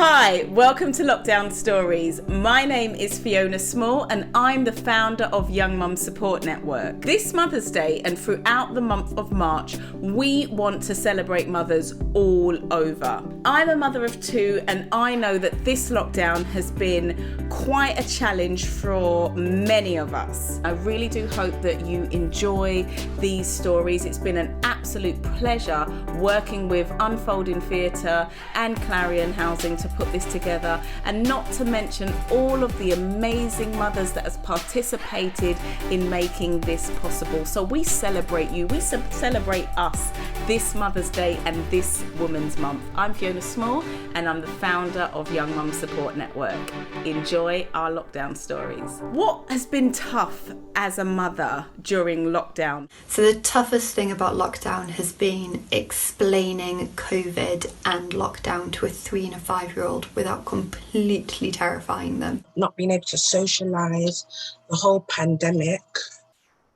Hi, welcome to Lockdown Stories. My name is Fiona Small and I'm the founder of Young Mum Support Network. This Mother's Day and throughout the month of March, we want to celebrate mothers all over. I'm a mother of two and I know that this lockdown has been quite a challenge for many of us. I really do hope that you enjoy these stories. It's been an absolute pleasure working with Unfolding Theatre and Clarion Housing to put this together, and not to mention all of the amazing mothers that has participated in making this possible. So we celebrate you, we celebrate us this Mother's Day and this Women's Month. I'm Fiona Small and I'm the founder of Young Mum Support Network. Enjoy our lockdown stories. What has been tough as a mother during lockdown? So the toughest thing about lockdown has been explaining COVID and lockdown to a 3 and a 5-year-old without completely terrifying them. Not being able to socialise, the whole pandemic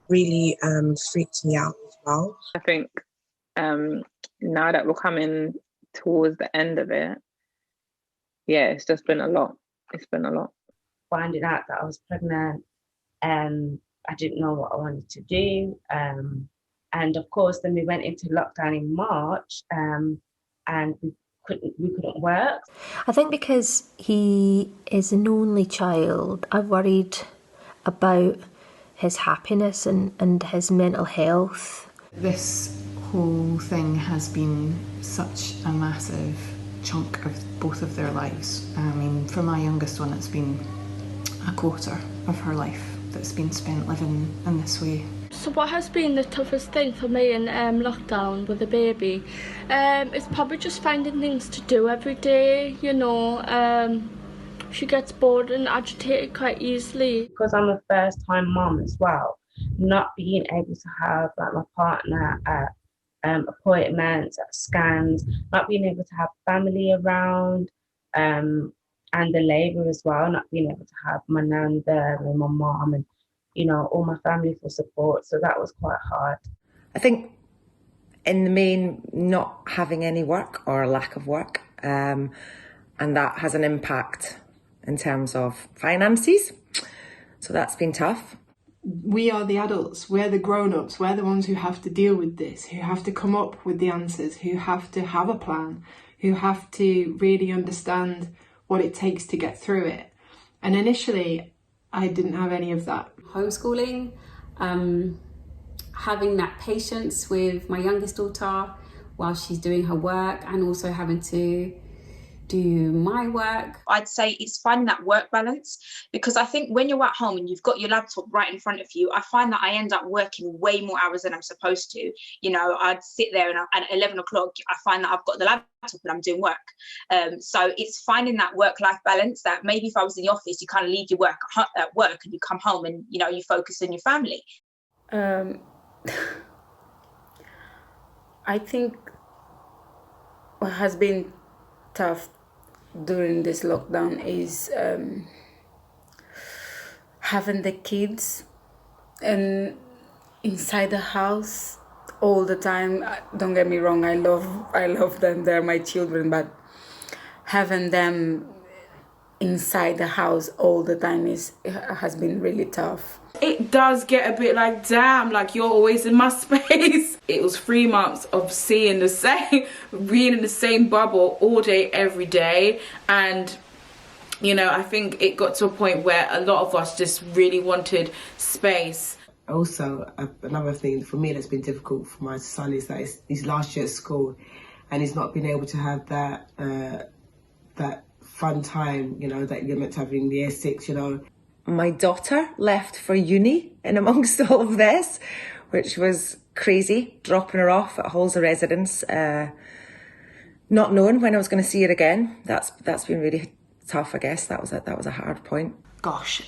really freaked me out as well. I think now that we're coming towards the end of it, yeah, it's just been a lot. It's been a lot. Finding out that I was pregnant, I didn't know what I wanted to do. And of course, then we went into lockdown in March, and we couldn't work. I think because he is an only child, I worried about his happiness and his mental health. This whole thing has been such a massive chunk of both of their lives. I mean, for my youngest one, it's been a quarter of her life that's been spent living in this way. So what has been the toughest thing for me in lockdown with a baby? It's probably just finding things to do every day, you know. She gets bored and agitated quite easily. Because I'm a first-time mum as well, not being able to have like my partner at appointments, at scans, not being able to have family around, and the labour as well, not being able to have my nan there and my mum and, you know, all my family for support. So that was quite hard. I think in the main, not having any work or a lack of work, and that has an impact in terms of finances. So that's been tough. We are the adults, we're the grown-ups, we're the ones who have to deal with this, who have to come up with the answers, who have to have a plan, who have to really understand what it takes to get through it. And initially, I didn't have any of that. Homeschooling, having that patience with my youngest daughter while she's doing her work, and also having to do my work. I'd say it's finding that work balance, because I think when you're at home and you've got your laptop right in front of you, I find that I end up working way more hours than I'm supposed to. You know, I'd sit there and at 11 o'clock, I find that I've got the laptop and I'm doing work. So it's finding that work-life balance, that maybe if I was in the office, you kind of leave your work at work and you come home and, you know, you focus on your family. I think what has been tough during this lockdown is having the kids and inside the house all the time. Don't get me wrong, I love them, they're my children, but having them inside the house all the time has been really tough. It does get a bit like, damn, like you're always in my space. It was 3 months of being in the same bubble all day, every day. And, you know, I think it got to a point where a lot of us just really wanted space. Also, another thing for me that's been difficult for my son is that he's last year at school and he's not been able to have that fun time, you know, that you're meant to have in year 6, you know. My daughter left for uni in amongst all of this, which was crazy, dropping her off at Halls of Residence, not knowing when I was going to see her again. That's been really tough, I guess. That was a hard point. Gosh,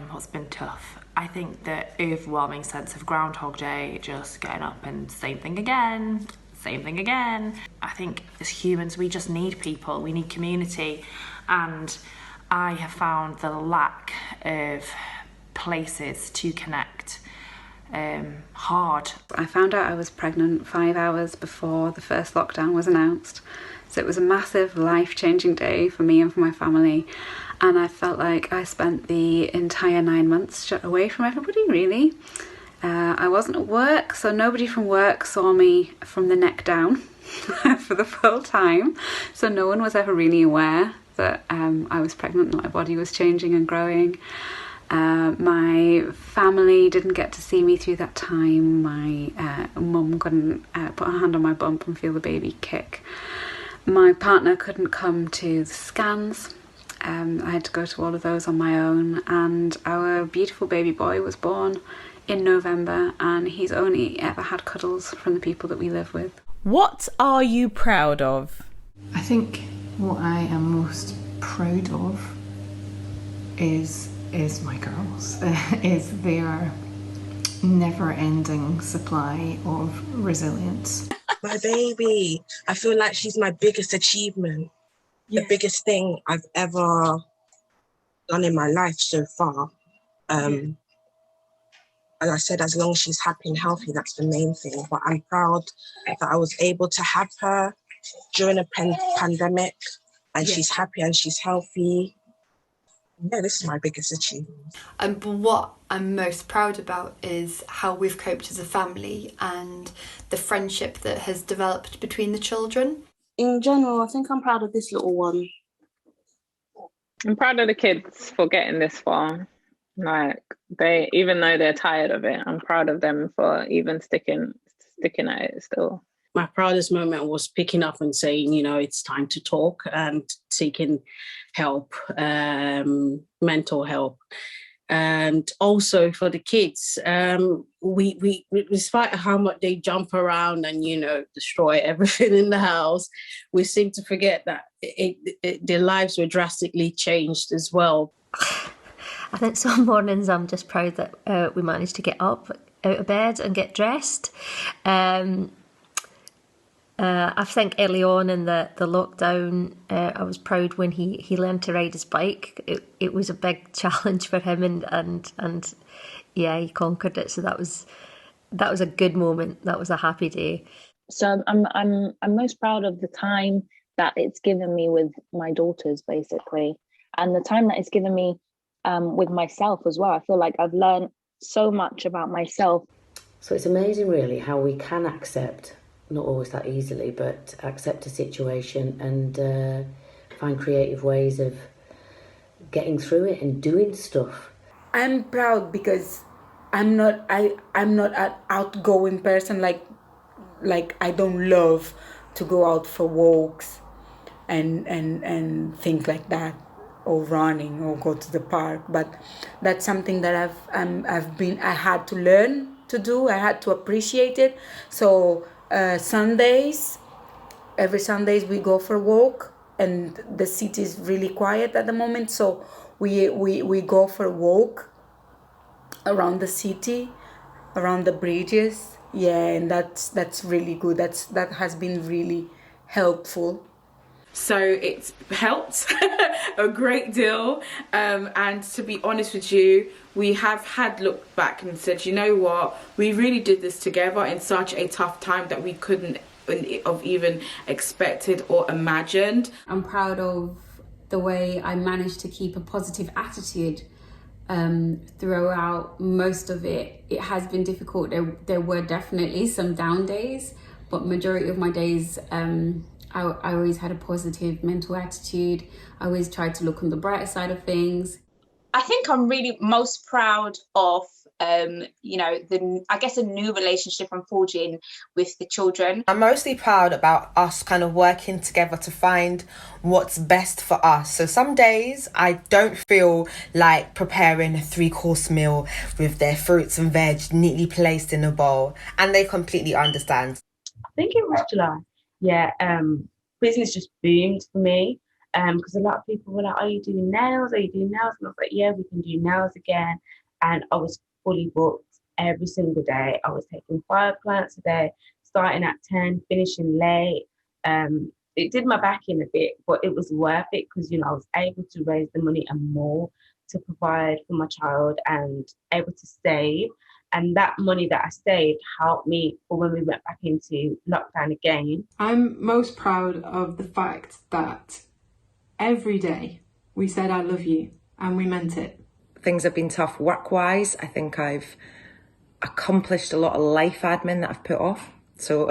what's been tough? I think the overwhelming sense of Groundhog Day, just getting up and same thing again. I think as humans, we just need people, we need community. And I have found the lack of places to connect hard. I found out I was pregnant 5 hours before the first lockdown was announced. So it was a massive life-changing day for me and for my family, and I felt like I spent the entire 9 months shut away from everybody, really. I wasn't at work, so nobody from work saw me from the neck down for the full time, so no one was ever really aware that I was pregnant and my body was changing and growing. My family didn't get to see me through that time. My mum couldn't put her hand on my bump and feel the baby kick. My partner couldn't come to the scans. I had to go to all of those on my own, and our beautiful baby boy was born in November, and he's only ever had cuddles from the people that we live with. What are you proud of? I think what I am most proud of is my girls, is their never-ending supply of resilience. My baby, I feel like she's my biggest achievement, the biggest thing I've ever done in my life so far. And I said, as long as she's happy and healthy, that's the main thing. But I'm proud that I was able to have her during a pandemic, and she's happy and she's healthy. Yeah, this is my biggest achievement. But what I'm most proud about is how we've coped as a family and the friendship that has developed between the children. In general, I think I'm proud of this little one. I'm proud of the kids for getting this far. Like, they, even though they're tired of it, I'm proud of them for even sticking at it still. My proudest moment was picking up and saying, you know, it's time to talk and seeking help, mental help. And also for the kids, we despite how much they jump around and, you know, destroy everything in the house, we seem to forget that their lives were drastically changed as well. I think some mornings I'm just proud that we managed to get up out of bed and get dressed. I think early on in the lockdown, I was proud when he learned to ride his bike. It was a big challenge for him, and yeah, he conquered it. So that was a good moment. That was a happy day. So I'm most proud of the time that it's given me with my daughters, basically, and the time that it's given me with myself as well. I feel like I've learned so much about myself. So it's amazing really how we can accept, not always that easily, but accept a situation and find creative ways of getting through it and doing stuff. I'm proud because I'm not an outgoing person, like I don't love to go out for walks and things like that, or running or go to the park, but that's something that I had to learn to do. I had to appreciate it. So every Sundays we go for a walk, and the city is really quiet at the moment, so we go for a walk around the city, around the bridges. Yeah, and that's really good. That has been really helpful. So it's helped a great deal, and to be honest with you, we have had looked back and said, you know what, we really did this together in such a tough time that we couldn't have even expected or imagined. I'm proud of the way I managed to keep a positive attitude throughout most of it. It has been difficult. There were definitely some down days, but majority of my days I always had a positive mental attitude. I always tried to look on the brighter side of things. I think I'm really most proud of, a new relationship I'm forging with the children. I'm mostly proud about us kind of working together to find what's best for us. So some days I don't feel like preparing a 3-course meal with their fruits and veg neatly placed in a bowl, and they completely understand. I think it was July. Yeah, business just boomed for me because a lot of people were like, are you doing nails? And I was like, yeah, we can do nails again. And I was fully booked every single day. I was taking 5 clients a day, starting at 10, finishing late. It did my back in a bit, but it was worth it because, I was able to raise the money and more to provide for my child and able to save. And that money that I saved helped me for when we went back into lockdown again. I'm most proud of the fact that every day we said I love you and we meant it. Things have been tough work-wise. I think I've accomplished a lot of life admin that I've put off. So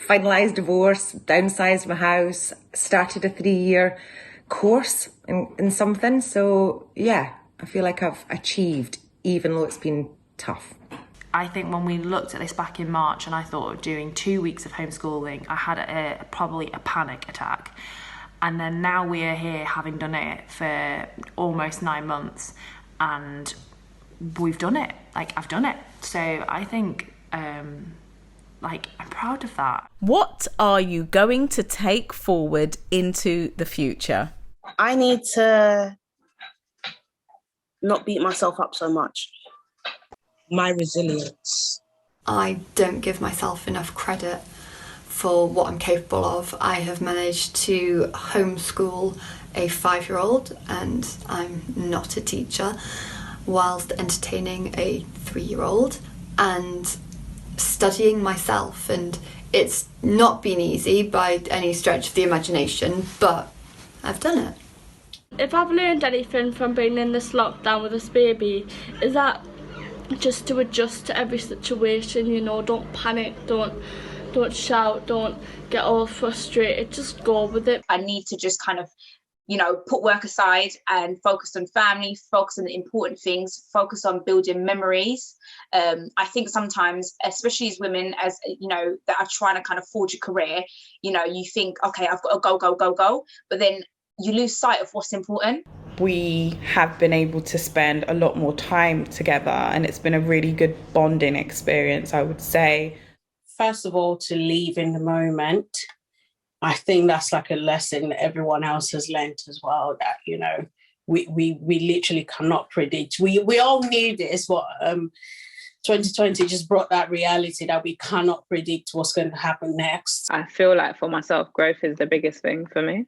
finalised divorce, downsized my house, started a 3-year course in something. So yeah, I feel like I've achieved, even though it's been tough. I think when we looked at this back in March and I thought of doing 2 weeks of homeschooling, I had probably a panic attack. And then now we are here having done it for almost 9 months and we've done it. Like, I've done it. So I think, I'm proud of that. What are you going to take forward into the future? I need to not beat myself up so much. My resilience. I don't give myself enough credit for what I'm capable of. I have managed to homeschool a 5-year-old, and I'm not a teacher, whilst entertaining a 3-year-old and studying myself. And it's not been easy by any stretch of the imagination, but I've done it. If I've learned anything from being in this lockdown with this baby, is that just to adjust to every situation, you know, don't panic, don't shout, don't get all frustrated, just go with it. I need to just kind of, you know, put work aside and focus on family, focus on the important things, focus on building memories. I think sometimes, especially as women, as you know, that are trying to kind of forge a career, you know, you think, okay, I've got to go, but then you lose sight of what's important. We have been able to spend a lot more time together and it's been a really good bonding experience, I would say. First of all, to live in the moment. I think that's like a lesson that everyone else has learnt as well, that, you know, we literally cannot predict. We all knew this, but 2020 just brought that reality that we cannot predict what's going to happen next. I feel like for myself, growth is the biggest thing for me.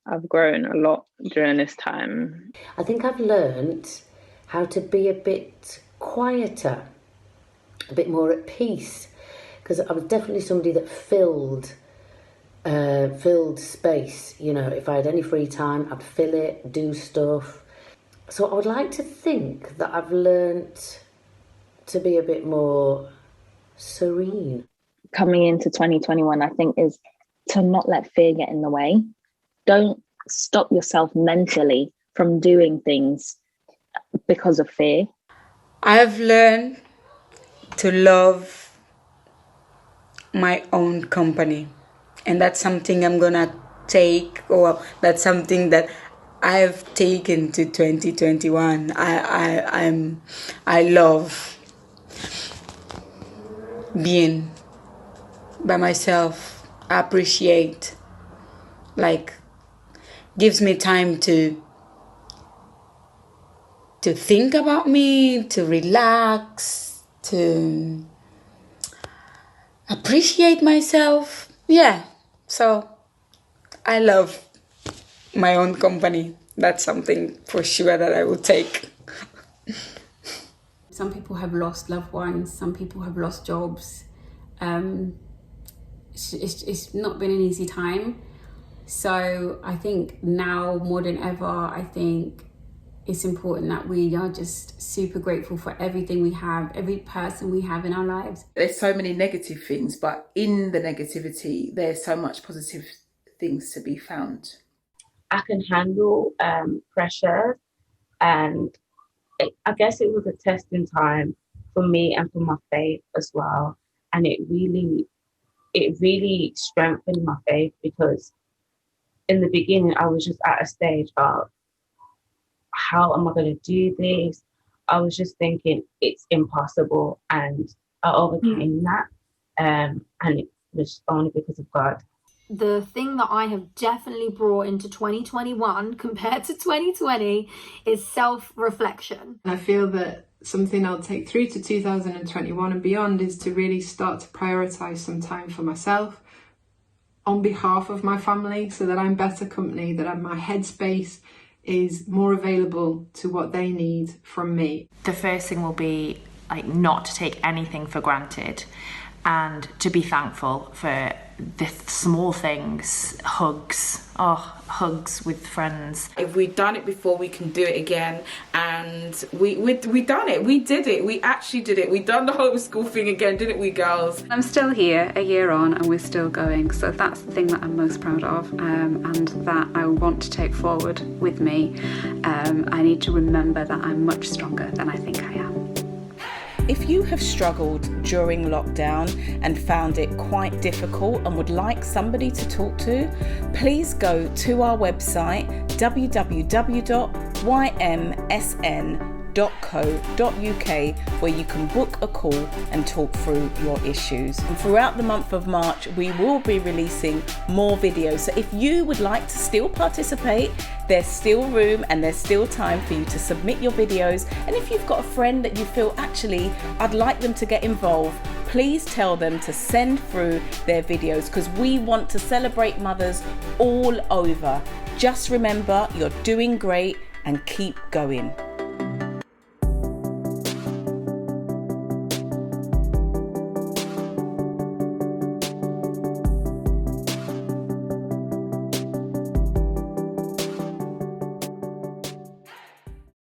I've grown a lot during this time. I think I've learnt how to be a bit quieter, a bit more at peace, because I was definitely somebody that filled space. You know, if I had any free time, I'd fill it, do stuff. So I would like to think that I've learnt to be a bit more serene. Coming into 2021, I think, is to not let fear get in the way. Don't stop yourself mentally from doing things because of fear. I've learned to love my own company, and that's something I'm gonna take, or that's something that I've taken to 2021. I love being by myself. I appreciate, gives me time to think about me, to relax, to appreciate myself. Yeah, so I love my own company. That's something for sure that I will take. Some people have lost loved ones, some people have lost jobs. It's not been an easy time. So I think now more than ever, I think it's important that we are just super grateful for everything we have, every person we have in our lives. There's so many negative things, but in the negativity, there's so much positive things to be found. I can handle pressure, and I guess it was a testing time for me and for my faith as well. And it really strengthened my faith, because in the beginning, I was just at a stage of, how am I going to do this? I was just thinking it's impossible, and I overcame that. And it was only because of God. The thing that I have definitely brought into 2021 compared to 2020 is self-reflection. I feel that something I'll take through to 2021 and beyond is to really start to prioritise some time for myself on behalf of my family, so that I'm better company, that my headspace is more available to what they need from me. The first thing will be like not to take anything for granted and to be thankful for the small things, hugs with friends. If we've done it before, we can do it again. And we done it. We did it. We actually did it. We done the homeschool thing again, didn't we, girls? I'm still here a year on and we're still going. So that's the thing that I'm most proud of, and that I want to take forward with me. I need to remember that I'm much stronger than I think I am. If you have struggled during lockdown and found it quite difficult and would like somebody to talk to, please go to our website www.ymsn.co.uk where you can book a call and talk through your issues. And throughout the month of March, we will be releasing more videos. So if you would like to still participate, there's still room and there's still time for you to submit your videos. And if you've got a friend that you feel, actually, I'd like them to get involved, please tell them to send through their videos, because we want to celebrate mothers all over. Just remember, you're doing great and keep going.